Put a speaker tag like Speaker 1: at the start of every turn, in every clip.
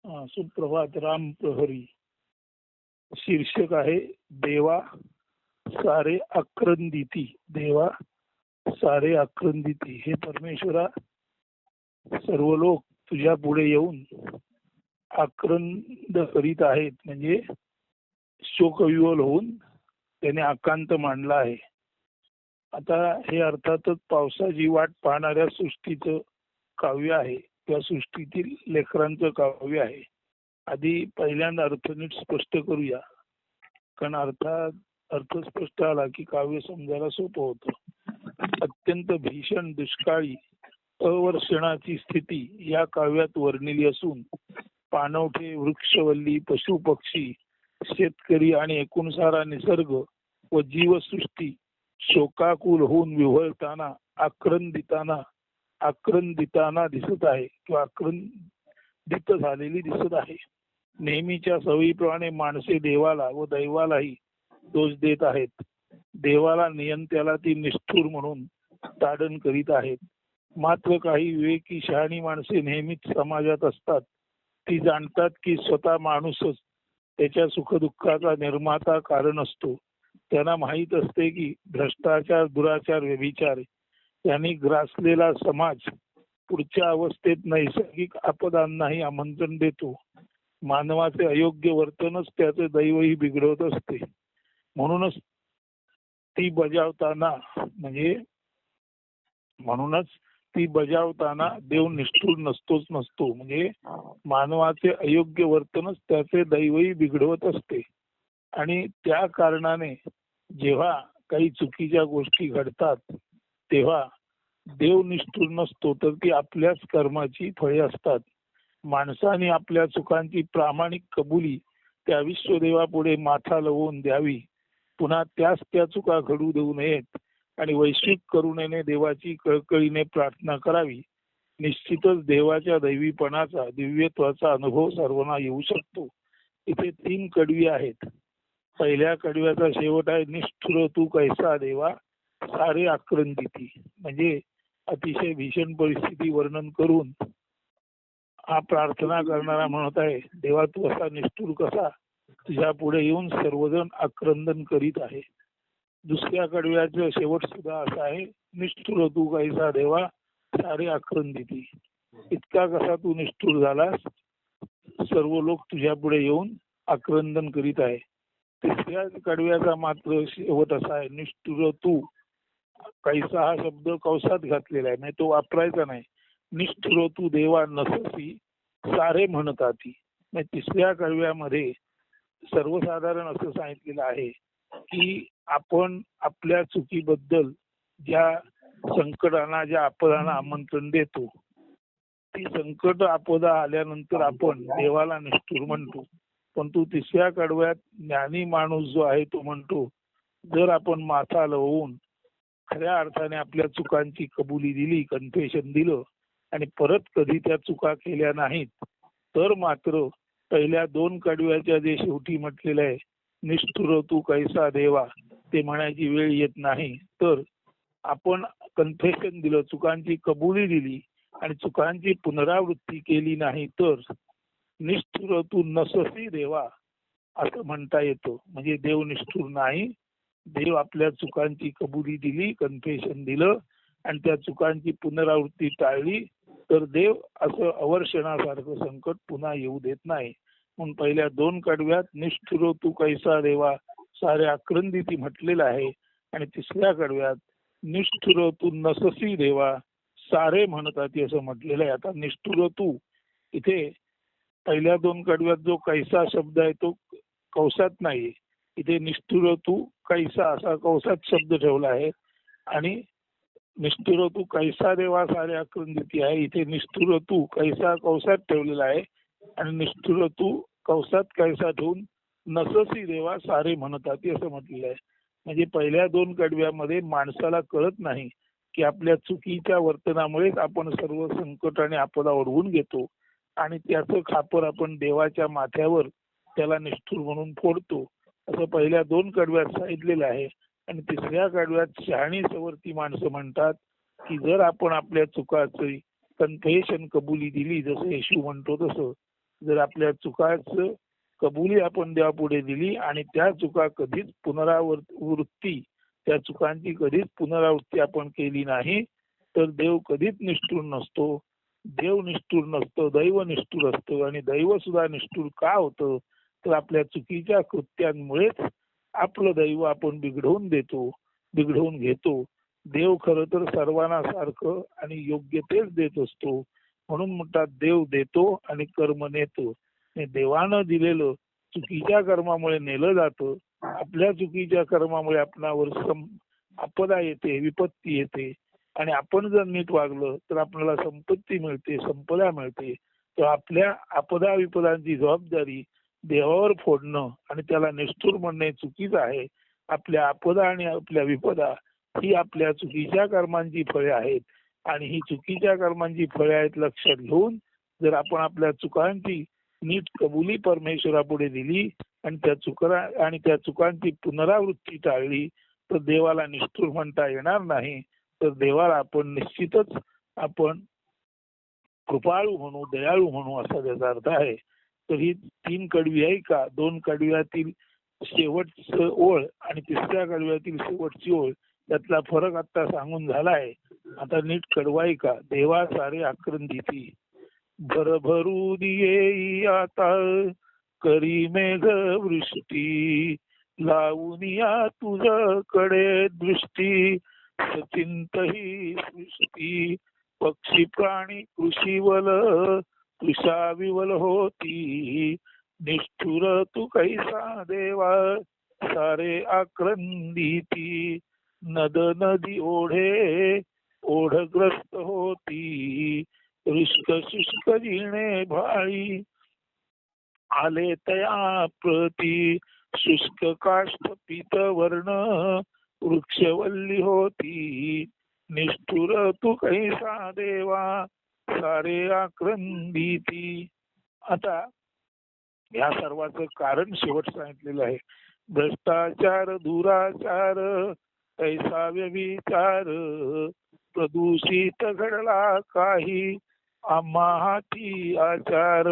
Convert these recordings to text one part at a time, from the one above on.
Speaker 1: सुप्रभात राम प्रहरी. शीर्षक आहे देवा सारे आक्रंदिती. देवा सारे आक्रंदिती. हे परमेश्वरा, सर्व लोक तुझ्या पुढे येऊन आक्रंद करीत आहेत, म्हणजे शोकविवल होऊन त्याने आकांत मांडला आहे. आता हे अर्थातच पावसाची वाट पाहणाऱ्या सृष्टीचं काव्य आहे किंवा सृष्टीतील लेकरांचं काव्य आहे. आधी पहिल्यांदा अर्थ नीट स्पष्ट करूया, कारण अर्थ स्पष्ट आला की काव्य समजायला सोपं होतं. अत्यंत भीषण दुष्काळी अवर्षणाची स्थिती या काव्यात वर्णिली असून पाणवठे, वृक्षवल्ली, पशु पक्षी, शेतकरी आणि एकूण सारा निसर्ग व जीवसृष्टी शोकाकुल होऊन विव्हळताना आक्रंदिताना दिसत आहे किंवा आक्रंदित झालेली दिसत आहे. नेहमीच्या सवयीप्रमाणे माणसे देवाला व दैवालाही दोष देत आहेत. देवाला नियंत्याला ती निष्ठुर म्हणून ताडण करीत आहेत. मात्र काही विवेकी शहाणी माणसे नेहमीच समाजात असतात. ती जाणतात की स्वतः माणूसच त्याच्या सुखदुःखाचा निर्माता कारण असतो. त्यांना माहीत असते की भ्रष्टाचार, दुराचार, व्यभिचार यांनी ग्रासलेला समाज पुढच्या अवस्थेत नैसर्गिक आपदांनाही आमंत्रण देतो. मानवाचे अयोग्य वर्तनच त्याचे दैवही बिघडवत असते. म्हणूनच ती बजावताना देव निष्ठुर नसतो. म्हणजे मानवाचे अयोग्य वर्तनच त्याचे दैवही बिघडवत असते. आणि त्या कारणाने जेव्हा काही चुकीच्या गोष्टी घडतात तेव्हा देव निष्ठुर नसतो, तर ती आपल्याच कर्माची फळे असतात. माणसाने आपल्या चुकांची प्रामाणिक कबुली त्या विश्वदेवापुढे माथा लवून द्यावी. पुन्हा त्या चुका घडू देऊ नयेत आणि वैश्विक करुणेने देवाची कळकळीने प्रार्थना करावी. निश्चितच देवाच्या दैवीपणाचा, दिव्यत्वाचा अनुभव सर्वांना येऊ शकतो. इथे 3 कडवी आहेत. पहिल्या कडव्याचा शेवट आहे निष्ठुर तू कैसा देवा सारे आक्रंदिती. म्हणजे अतिशय भीषण परिस्थिती वर्णन करून हा प्रार्थना करणारा म्हणत आहे, देवा तू असा निष्ठुर कसा, तुझ्या पुढे येऊन सर्वजण आक्रंदन करीत आहे. दुसऱ्या कडव्याचा शेवट सुद्धा असा आहे, निष्ठुर तू कैसा देवा सारे आक्रंदिती. इतका कसा तू निष्ठुर झालास, सर्व लोक तुझ्या पुढे येऊन आक्रंदन करीत आहे. तिसऱ्या कडव्याचा मात्र शेवट असा आहे, निष्ठुर तू कैसा. हा शब्द कौसात घातलेला आहे, म्हणजे तो वापरायचा नाही. निष्ठुर तू देवा नससी सारे म्हणताती. तिसऱ्या कडव्यामध्ये सर्वसाधारण असं सांगितलेलं आहे की आपण आपल्या चुकीबद्दल ज्या संकटांना, ज्या आपदांना आमंत्रण देतो, ती संकट आपदा आल्यानंतर आपण देवाला निष्ठुर म्हणतो. पण तू तिसऱ्या कडव्यात ज्ञानी माणूस जो आहे तो म्हणतो, जर आपण माथा लवून खऱ्या अर्थाने आपल्या चुकांची कबुली दिली, कन्फेशन दिलं आणि परत कधी त्या चुका केल्या नाहीत, तर मात्र पहिल्या 2 कडव्याच्या जे शेवटी म्हटलेलं आहे निष्ठुर तू कैसा देवा, ते म्हणायची वेळ येत नाही. तर आपण कन्फेशन दिलं, चुकांची कबुली दिली आणि चुकांची पुनरावृत्ती केली नाही, तर निष्ठुर तू नससी देवा असं म्हणता येतं. म्हणजे देव निष्ठुर नाही. देव आपल्या चुकांची कबुली दिली, कन्फेशन दिलं आणि त्या चुकांची पुनरावृत्ती टाळली, तर देव असं अवर्षणासारखं संकट पुन्हा येऊ देत नाही. म्हणून पहिल्या 2 कडव्यात निष्ठुर तू कैसा देवा सारे आक्रंदिती म्हटलेलं आहे आणि तिसऱ्या कडव्यात निष्ठुर तू नससी देवा सारे म्हणतात असं म्हटलेलं आहे. आता निष्ठुर तू, इथे पहिल्या 2 कडव्यात जो कैसा शब्द आहे तो कौसात नाही, इथे निष्ठुर तू कैसा असा कौसात शब्द ठेवला आहे. आणि निष्ठुर तू कैसा देवा सारे आक्रंदिती आहे, इथे निष्ठुर तू कैसा कौसात ठेवलेला आहे आणि निष्ठुर तू कौसात कैसा ठेवून नससी देवा सारे म्हणतात असं म्हटलेलं आहे. म्हणजे पहिल्या 2 कडव्यामध्ये माणसाला कळत नाही की आपल्या चुकीच्या वर्तनामुळेच आपण सर्व संकट आणि आपदा ओढवून घेतो आणि त्याचं खापर आपण देवाच्या माथ्यावर त्याला निष्ठुर म्हणून फोडतो, असं पहिल्या 2 कडव्यात सांगितलेलं आहे. आणि तिसऱ्या कडव्यात शहाणी सवर्ती माणसं म्हणतात की जर आपण आपल्या चुकाची कन्फेशन, कबुली दिली, जसं येशू म्हणतो तसं, जर आपल्या चुकाच कबुली आपण देवापुढे दिली आणि त्या चुका कधीच पुनरावृत्ती, त्या चुकांची कधीच पुनरावृत्ती आपण केली नाही, तर देव कधीच निष्ठुर नसतो. देव निष्ठुर नसतो, दैव निष्ठुर असतो. आणि दैव सुद्धा निष्ठुर का होतं, तर आपल्या चुकीच्या कृत्यांमुळेच आपलं दैव आपण बिघडवून घेतो. देव खरं तर सर्वांना सारखं आणि योग्य तेच देत असतो. म्हणून म्हणतात देव देतो आणि कर्म नेतो. देवानं दिलेलं चुकीच्या कर्मामुळे नेलं जातं. आपल्या चुकीच्या कर्मामुळे आपणावर आपदा येते, विपत्ती येते. आणि आपण जर नीट वागलं तर आपल्याला संपत्ती मिळते, संपदा मिळते. तर आपल्या आपदा विपदांची जबाबदारी देवावर फोडणं आणि त्याला निष्ठुर म्हणणे चुकीचं आहे. आपल्या आपदा आणि आपल्या विपदा ही आपल्या चुकीच्या कर्मांची फळे आहेत. आणि ही चुकीच्या कर्मांची फळे आहेत लक्षात घेऊन जर आपण आपल्या चुकांची नीट कबुली परमेश्वरापुढे दिली आणि त्या चुकांची पुनरावृत्ती टाळली, तर देवाला निष्ठुर म्हणता येणार नाही. तर देवाला आपण निश्चितच आपण कृपाळू म्हणू, दयाळू म्हणू असा त्याचा अर्थ आहे. तर ही 3 कडवी आहे का, 2 कडव्यातील शेवटचं ओळ आणि 3ऱ्या कडव्यातील शेवटची ओळ त्यातला फरक आता सांगून झाला आहे. आता नीट कडवाई का. देवा सारे आक्रंदिती भरभरून येई आता, करी मेघ वृष्टी लावून या तुझ्याकडे दृष्टी, सचिंत ही सृष्टी पक्षी प्राणी कृषीवल तुषा विवल होती, निष्ठुर तू कैसा देवा सारे आक्रंदिती, नद नदी ओढे ओढग्रस्त होती, शुष्क जिणे भाळी आले तया प्रती, शुष्क काष्ठ पीत वर्ण वृक्षवल्ली होती, निष्ठुर तू कैसा देवा सारे आक्रंदिती. आता या सर्वाचं कारण शेवट सांगितलेलं आहे. भ्रष्टाचार दुराचार कैसा व्यभिचार, प्रदूषित घडला काही आम्हा हाती आचार,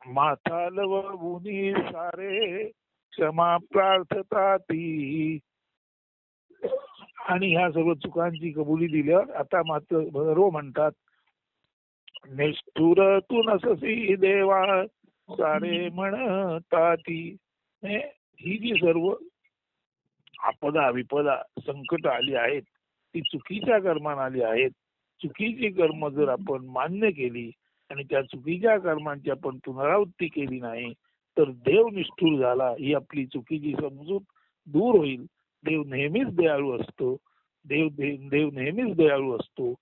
Speaker 1: माथा लवूनी सारे क्षमा प्रार्थता ती. आणि ह्या सर्व चुकांची कबुली दिल्यावर आता मात्र भरो म्हणतात, निष्ठुर तू नससी देवा सारे म्हणताती. ही जी सर्व आपदा विपदा संकट आली आहेत ती चुकीच्या कर्माने आली आहेत. चुकीची कर्म जर आपण मान्य केली आणि त्या चुकीच्या कर्मांची आपण पुनरावृत्ती केली नाही, तर देव निष्ठुर झाला ही आपली चुकीची समजूत दूर होईल. देव नेहमीच दयाळू असतो. देव नेहमीच दयाळू असतो.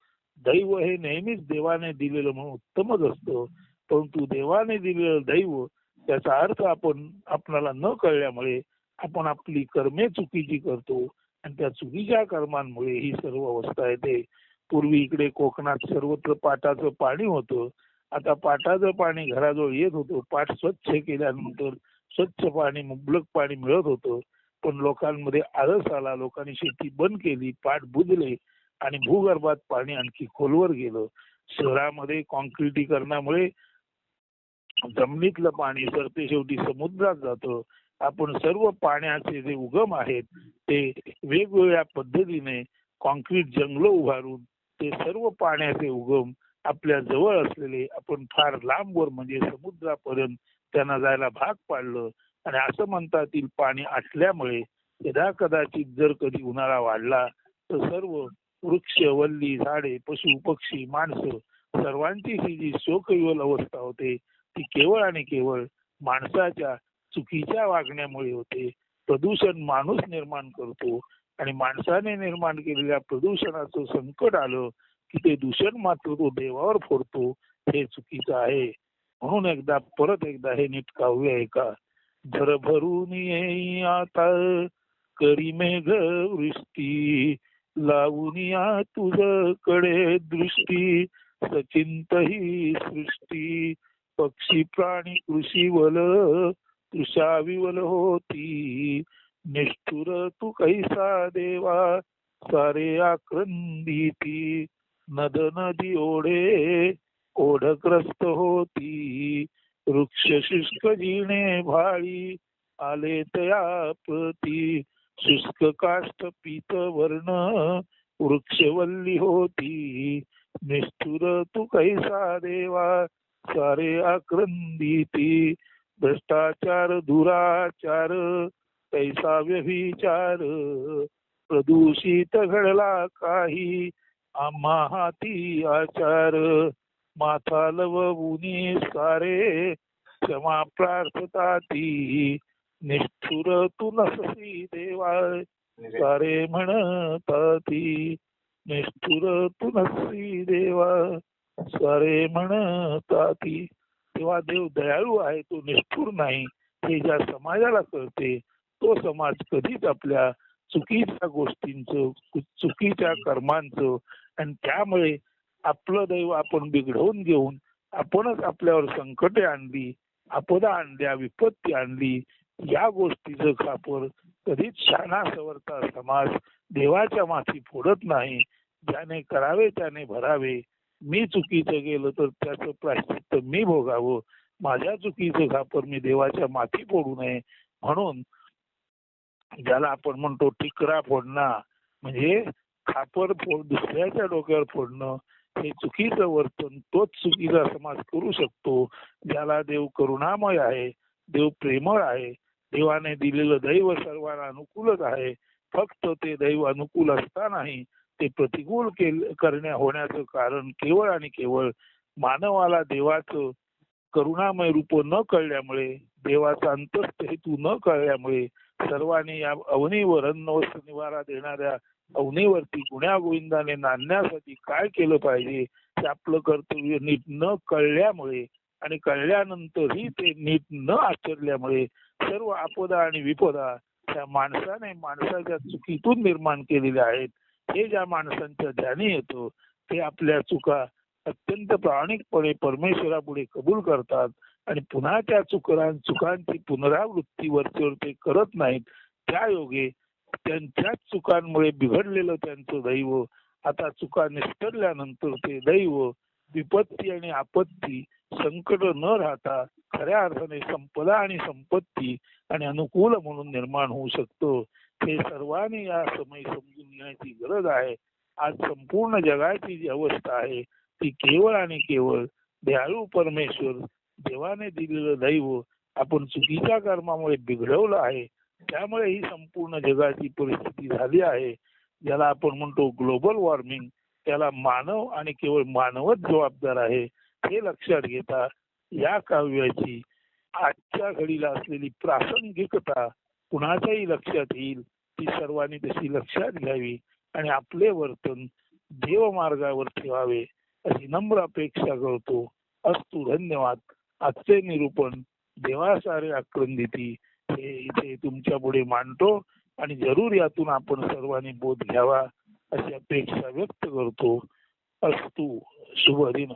Speaker 1: दैव हे नेहमीच देवाने दिलेलं म्हणून उत्तमच असतं. परंतु देवाने दिलेलं दैव त्याचा अर्थ आपणाला न कळल्यामुळे आपण आपली कर्मे चुकीची करतो आणि त्या चुकीच्या कर्मांमुळे ही सर्व अवस्था येते. पूर्वी इकडे कोकणात सर्वत्र पाटाचं पाणी होतं. आता पाटाचं पाणी घराजवळ येत होतं. पाट स्वच्छ केल्यानंतर स्वच्छ पाणी, मुबलक पाणी मिळत होतं. पण लोकांमध्ये आळस आला, लोकांनी शेती बंद केली, पाट बुजले आणि भूगर्भात पाणी आणखी खोलवर गेलं. शहरामध्ये कॉन्क्रिटीकरणामुळे जमिनीतलं पाणी सरते शेवटी समुद्रात जातं. आपण सर्व पाण्याचे जे उगम आहेत ते वेगवेगळ्या पद्धतीने कॉन्क्रीट जंगल उभारून ते सर्व पाण्याचे उगम आपल्या जवळ असलेले आपण फार लांबवर म्हणजे समुद्रापर्यंत त्यांना जायला भाग पाडलं. आणि असं म्हणता येईल पाणी आटल्यामुळे कदाचित जर कधी उन्हाळा वाढला तर सर्व वृक्ष वल्ली झाडे पशु पक्षी माणसं सर्वांची ही जी शोकविवल अवस्था होते ती केवळ आणि केवळ माणसाच्या चुकीच्या वागण्यामुळे होते. प्रदूषण माणूस निर्माण करतो आणि माणसाने निर्माण केलेल्या प्रदूषणाचं संकट आलं की ते दूषण मात्र तो देवावर फोडतो. हे चुकीचं आहे. म्हणून परत एकदा हे नीट काव्य आहे का. भरभरून येई आता करी मेघ वृष्टी लावून या तुझ्याकडे दृष्टी सचिंत ही सृष्टी पक्षी प्राणी कृषीवल तुषा विवल होती निष्ठुर तू कैसा देवा सारे आक्रंदिती नद नदी ओढे ओढग्रस्त होती. वृक्ष शुष्क जिणे भाळी आले तया प्रती. शुष्क काष्ट पीत वर्ण वृक्षवल्ली होती. निष्ठुर तू कैसा देवा सारे आक्रंदिती. भ्रष्टाचार दुराचार कैसा व्यभिचार. प्रदूषित घडला काही आम्हा हाती आचार. माथा लवुनी सारे क्षमा प्रार्थता ती. निष्ठुर तू नससी देवा सारे म्हणताती. निष्ठुर तू नससी देवा सारे म्हणताती. तेव्हा देव दयाळू आहे, तो निष्ठुर नाही. हे ज्या समाजाला कळते तो समाज कधीच आपल्या चुकीच्या गोष्टींचं चुकीच्या कर्मांचं आणि त्यामुळे आपलं दैव आपण बिघडवून घेऊन आपणच आपल्यावर संकटे आणली, आपदा आणल्या, विपत्ती आणली. या गोष्टीचं खापर कधीच शहाणा सवरता समाज देवाच्या माथी फोडत नाही. ज्याने करावे त्याने भरावे. मी चुकीचं गेलं तर त्याचं प्रायश्चित्त मी भोगावं. माझ्या चुकीचं खापर मी देवाच्या माथी फोडू नये. म्हणून ज्याला आपण म्हणतो टिकरा फोडणं म्हणजे खापर दुसऱ्याच्या डोक्यावर फोडणं हे चुकीचं वर्तन तोच चुकीचा समाज करू शकतो. ज्याला देव करुणामय आहे, देव प्रेमळ आहे, देवाने दिलेलं दैव सर्वांना अनुकूलच आहे. फक्त ते दैव अनुकूल असतानाही ते प्रतिकूल होण्याचं कारण केवळ आणि केवळ मानवाला देवाचं करुणामय रूप न कळल्यामुळे, देवाचा अंतस्थ हेतू न कळल्यामुळे सर्वांनी या अवनीवर अन्न वस्त्र निवारा देणाऱ्या अवनीवरती गुण्या गोविंदाने नांदण्यासाठी काय केलं पाहिजे ते आपलं कर्तव्य नीट न कळल्यामुळे आणि कळल्यानंतरही ते नीट न आचरल्यामुळे सर्व आपदा आणि विपदा त्या माणसाने माणसाच्या चुकीतून निर्माण केलेल्या आहेत. हे ज्या माणसांच्या ध्यानी येतो ते आपल्या चुका अत्यंत प्रामाणिकपणे परमेश्वरापुढे कबूल करतात आणि पुन्हा त्या चुकांची पुनरावृत्ती वरचेवर ते करत नाहीत. त्या योगे त्यांच्याच चुकांमुळे बिघडलेलं त्यांचं दैव आता चुका निस्तरल्यानंतर ते दैव विपत्ती आणि आपत्ती संकट न राहता खऱ्या अर्थाने संपदा आणि संपत्ती आणि अनुकूल म्हणून निर्माण होऊ शकतो. हे सर्वांनी या समय समजून घेण्याची गरज आहे. आज संपूर्ण जगाची जी अवस्था आहे ती केवळ आणि केवळ दयाळू परमेश्वर देवाने दिलेलं दैव आपण चुकीच्या कर्मामुळे बिघडवलं आहे. त्यामुळे ही संपूर्ण जगाची परिस्थिती झाली आहे. ज्याला आपण म्हणतो ग्लोबल वॉर्मिंग, त्याला मानव आणि केवळ मानवच जबाबदार आहे. हे लक्षात घेता या काव्याची आजच्या घडीला असलेली प्रासंगिकता कुणाच्याही लक्षात येईल ती सर्वांनी तशी लक्षात घ्यावी आणि आपले वर्तन देवमार्गावर ठेवावे अशी नम्र अपेक्षा करतो. अस्तु. धन्यवाद. आजचे निरूपण देवासारे आक्रंदिती हे इथे तुमच्या पुढे मांडतो आणि जरूर यातून आपण सर्वांनी बोध घ्यावा अशी अपेक्षा व्यक्त करतो. अस्तु. शुभ दिन.